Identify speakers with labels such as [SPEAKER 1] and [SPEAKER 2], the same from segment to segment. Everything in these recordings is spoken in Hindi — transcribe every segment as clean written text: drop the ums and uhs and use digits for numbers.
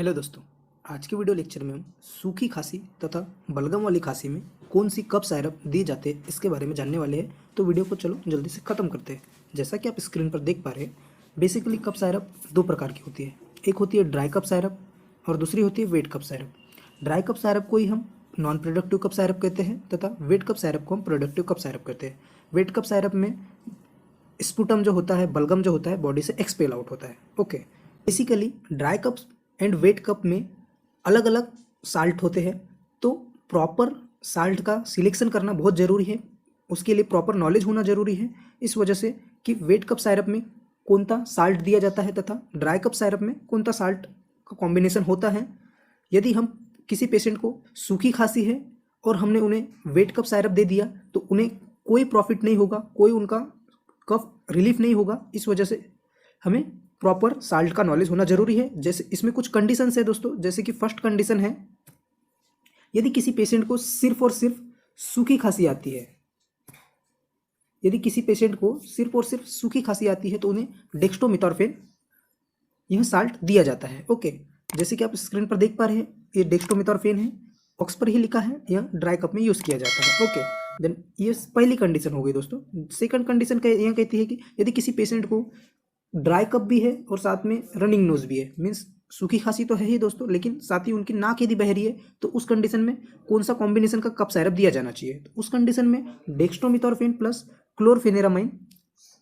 [SPEAKER 1] हेलो दोस्तों। आज के वीडियो लेक्चर में हम सूखी खांसी तथा बलगम वाली खांसी में कौन सी कफ साइरप दिए जाते हैं इसके बारे में जानने वाले हैं। तो वीडियो को चलो जल्दी से ख़त्म करते हैं। जैसा कि आप स्क्रीन पर देख पा रहे हैं, बेसिकली कफ साइरप दो प्रकार की होती है। एक होती है ड्राई कफ साइरप और दूसरी होती है वेट कफ साइरप। ड्राई कफ साइरप को ही हम नॉन प्रोडक्टिव कफ साइरप कहते हैं तथा वेट कफ साइरप को हम प्रोडक्टिव कफ साइरप कहते हैं। वेट कफ साइरप में स्पुटम जो होता है, बलगम जो होता है, बॉडी से एक्सपेल आउट होता है। Okay, basically dry cup and wet cup में अलग अलग साल्ट होते हैं, तो प्रॉपर साल्ट का सिलेक्शन करना बहुत ज़रूरी है। उसके लिए प्रॉपर नॉलेज होना ज़रूरी है। इस वजह से कि वेट कप साइरप में कौन सा साल्ट दिया जाता है तथा ड्राई कप साइरप में कौन सा साल्ट का कॉम्बिनेशन होता है। यदि हम किसी पेशेंट को सूखी खांसी है और हमने उन्हें वेट कप साइरप दे दिया तो उन्हें कोई प्रॉफिट नहीं होगा, कोई उनका कफ रिलीफ नहीं होगा। इस वजह से हमें प्रॉपर साल्ट का नॉलेज होना जरूरी है। जैसे इसमें कुछ कंडीशंस है दोस्तों, जैसे कि फर्स्ट कंडीशन है, यदि किसी पेशेंट को सिर्फ और सिर्फ सूखी खांसी आती है, यदि किसी पेशेंट को सिर्फ और सिर्फ सूखी खांसी आती है तो उन्हें डेक्स्ट्रोमेथॉर्फेन यह साल्ट दिया जाता है। ओके, जैसे कि आप स्क्रीन पर देख पा रहे हैं, ये डेक्स्ट्रोमेथॉर्फेन है, बॉक्स पर ही लिखा है, यह ड्राई कप में यूज़ किया जाता है। ओके, देन ये पहली कंडीशन हो गई दोस्तों। सेकंड कंडीशन यह कहती है कि यदि किसी पेशेंट को ड्राई कप भी है और साथ में रनिंग नोज भी है, मीन्स सूखी खांसी तो है ही दोस्तों, लेकिन साथ ही उनकी नाक यदि बह रही है, तो उस कंडीशन में कौन सा कॉम्बिनेशन का कप साइरप दिया जाना चाहिए। तो उस कंडीशन में डेक्स्ट्रोमेथॉर्फेन प्लस क्लोरफेनेरामाइन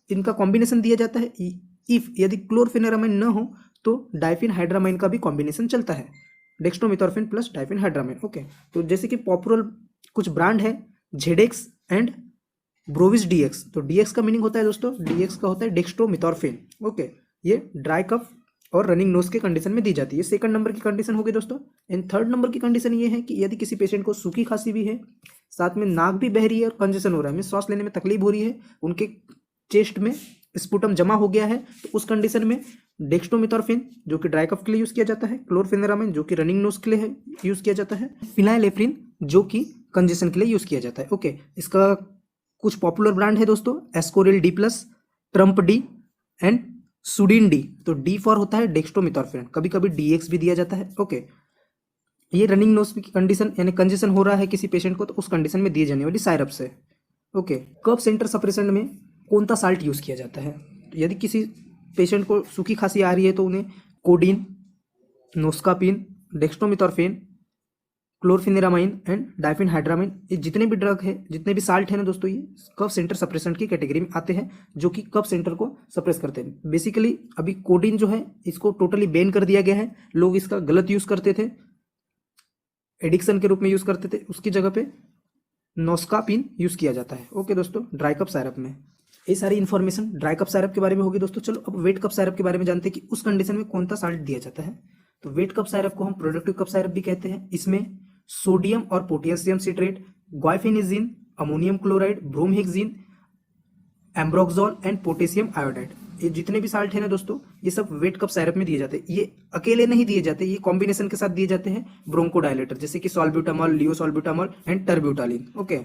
[SPEAKER 1] इनका कॉम्बिनेशन दिया जाता है। इफ यदि क्लोरफेनेरामाइन न हो तो डाइफेनहाइड्रामाइन का भी कॉम्बिनेशन चलता है, डेक्स्ट्रोमेथॉर्फेन प्लस डाइफेनहाइड्रामाइन। ओके, तो जैसे कि पॉपुलर कुछ ब्रांड है, जेडेक्स एंड ब्रोविस डीएक्स। तो डीएक्स का मीनिंग होता है दोस्तों, डीएक्स का होता है डेक्स्ट्रोमेथॉर्फेन। ओके, ये ड्राई कफ और रनिंग नोज के कंडीशन में दी जाती है। सेकंड नंबर की कंडीशन होगी दोस्तों। एंड थर्ड नंबर की कंडीशन ये है कि यदि किसी पेशेंट को सूखी खांसी भी है, साथ में नाक भी बह रही है और कंजेशन हो रहा है, मीन सांस लेने में तकलीफ हो रही है, उनके चेस्ट में स्पुटम जमा हो गया है, तो उस कंडीशन में डेक्स्ट्रोमेथॉर्फेन जो कि ड्राई कफ के लिए यूज किया जाता है, क्लोरफेनेरामाइन जो कि रनिंग नोज के लिए यूज किया जाता है, फिनाइलेफ्रिन जो कि कंजेशन के लिए यूज किया जाता है। ओके, इसका कुछ पॉपुलर ब्रांड है दोस्तों, Ascoril D plus, Trump D and Sudin D. तो डी फॉर होता है डेक्स्ट्रोमेथॉर्फेन, कभी कभी डीएक्स भी दिया जाता है। ओके, ये रनिंग नोज की कंडीशन यानी कंजेशन हो रहा है किसी पेशेंट को, तो उस कंडीशन में दिए जाने वाली साइरप से। ओके, कफ सेंटर सप्रेशन में कौन सा साल्ट यूज किया जाता है। तो यदि किसी पेशेंट को सूखी खांसी आ रही है तो उन्हें codeine, noscapine, dextromethorphan, chlorpheniramine and diphenhydramine, ये जितने भी ड्रग है, जितने भी साल्ट है ना दोस्तों, ये कफ सेंटर सप्रेशन की कैटेगरी में आते हैं, जो कि कफ सेंटर को सप्रेस करते हैं। बेसिकली अभी कोडीन जो है इसको टोटली बैन कर दिया गया है। लोग इसका गलत यूज करते थे, एडिक्शन के रूप में यूज करते थे, उसकी जगह पे नोस्कापिन यूज किया जाता है। ओके दोस्तों, ड्राई कप साइरप में ये सारी इन्फॉर्मेशन ड्राई कप साइरप के बारे में होगी दोस्तों। चलो अब वेट कप साइरप के बारे में जानते हैं कि उस कंडीशन में कौन सा साल्ट दिया जाता है। तो वेट कप साइरप को हम प्रोडक्टिव कप साइरप भी कहते हैं। इसमें सोडियम और potassium citrate, guaifenesin, ammonium chloride, bromhexine, ambroxol and potassium iodide, ये जितने भी साल्ट है ना दोस्तों, ये सब वेट कप साइरप में दिए जाते हैं। ये अकेले नहीं दिए जाते, ये कॉम्बिनेशन के साथ दिए जाते हैं ब्रोंकोडायलेटर, जैसे कि सॉल्ब्यूटामॉल, लियोसॉल्ब्यूटामॉल एंड टर्ब्यूटालिन। ओके,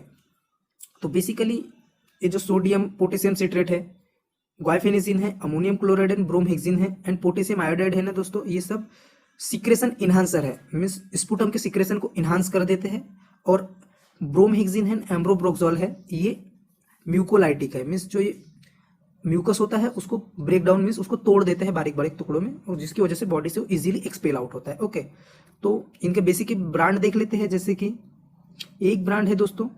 [SPEAKER 1] तो बेसिकली ये जो सोडियम पोटेशियम सिट्रेट है, ग्वाइफेनिजिन है, अमोनियम क्लोराइड एंड ब्रोमहेक्सिन है एंड पोटेशियम आयोडाइड है ना दोस्तों, ये सब सिक्रेशन इन्हांसर है, मीन्स स्पुटम के सिक्रेशन को इन्हांस कर देते हैं। और ब्रोमहेक्सिन है, एम्ब्रोब्रोक्सोल है, ये म्यूकोलाइटिक है, मीन्स जो ये म्यूकस होता है उसको ब्रेक डाउन, मीन्स उसको तोड़ देते हैं बारीक बारीक टुकड़ों में, और जिसकी वजह से बॉडी से इजीली एक्सपेल आउट होता है। ओके, तो इनके बेसिक ब्रांड देख लेते हैं। जैसे कि एक ब्रांड है दोस्तों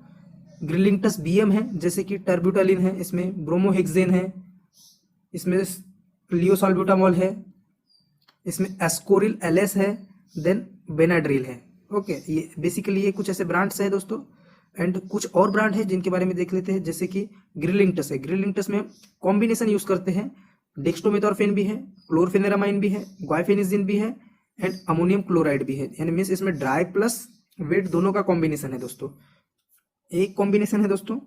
[SPEAKER 1] ग्रिलिंगटस बीएम है, जैसे कि टर्ब्यूटालिन है, इसमें ब्रोमोहेक्सेन है, इसमें लियोसॉल्ब्यूटामॉल है, इसमें एस्कोरिल एलएस है, देन बेनाड्रिल है। ओके, ये बेसिकली ये कुछ ऐसे ब्रांड्स हैं दोस्तों। एंड कुछ और ब्रांड है जिनके बारे में देख लेते हैं, जैसे कि ग्रिलिंगटस है। ग्रिलिंगटस में कॉम्बिनेशन यूज करते हैं, डेक्स्ट्रोमेथॉर्फेन भी है, क्लोरफेनेरामाइन भी है, ग्वाइफेनिजिन भी है एंड अमोनियम क्लोराइड भी है, यानी मीन्स इसमें ड्राई प्लस वेट दोनों का कॉम्बिनेशन है दोस्तों, एक कॉम्बिनेशन है दोस्तों।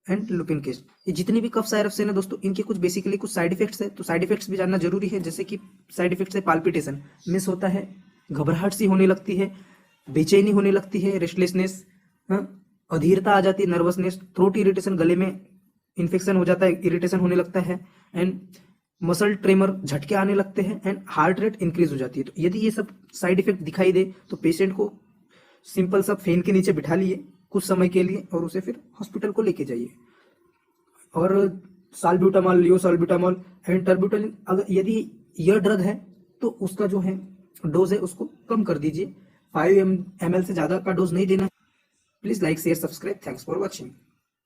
[SPEAKER 1] एंड लुपिन केस, ये जितनी भी कफ साइरप्स है ना दोस्तों, इनके कुछ बेसिकली कुछ साइड इफेक्ट्स है, तो साइड इफेक्ट्स भी जानना जरूरी है। जैसे कि साइड इफेक्ट्स है पाल्पिटेशन, मिस होता है, घबराहट सी होने लगती है, बेचैनी होने लगती है, रेस्टलेसनेस, अधीरता आ जाती है, नर्वसनेस, थ्रोट इरिटेशन, गले में इन्फेक्शन हो जाता है, इरिटेशन होने लगता है, एंड मसल ट्रेमर, झटके आने लगते हैं एंड हार्ट रेट इंक्रीज हो जाती है। तो यदि ये सब साइड इफेक्ट दिखाई दे तो पेशेंट को सिंपल सा फैन के नीचे बिठा लिए कुछ समय के लिए और उसे फिर हॉस्पिटल को लेके जाइए। और साल्ब्यूटामॉल, लियोसाल्ब्यूटामॉल एंड टर्ब्यूटलिन, अगर यदि यह ड्रग है तो उसका जो है डोज है उसको कम कर दीजिए। 5 ml से ज़्यादा का डोज नहीं देना। Please like share subscribe. Thanks for watching.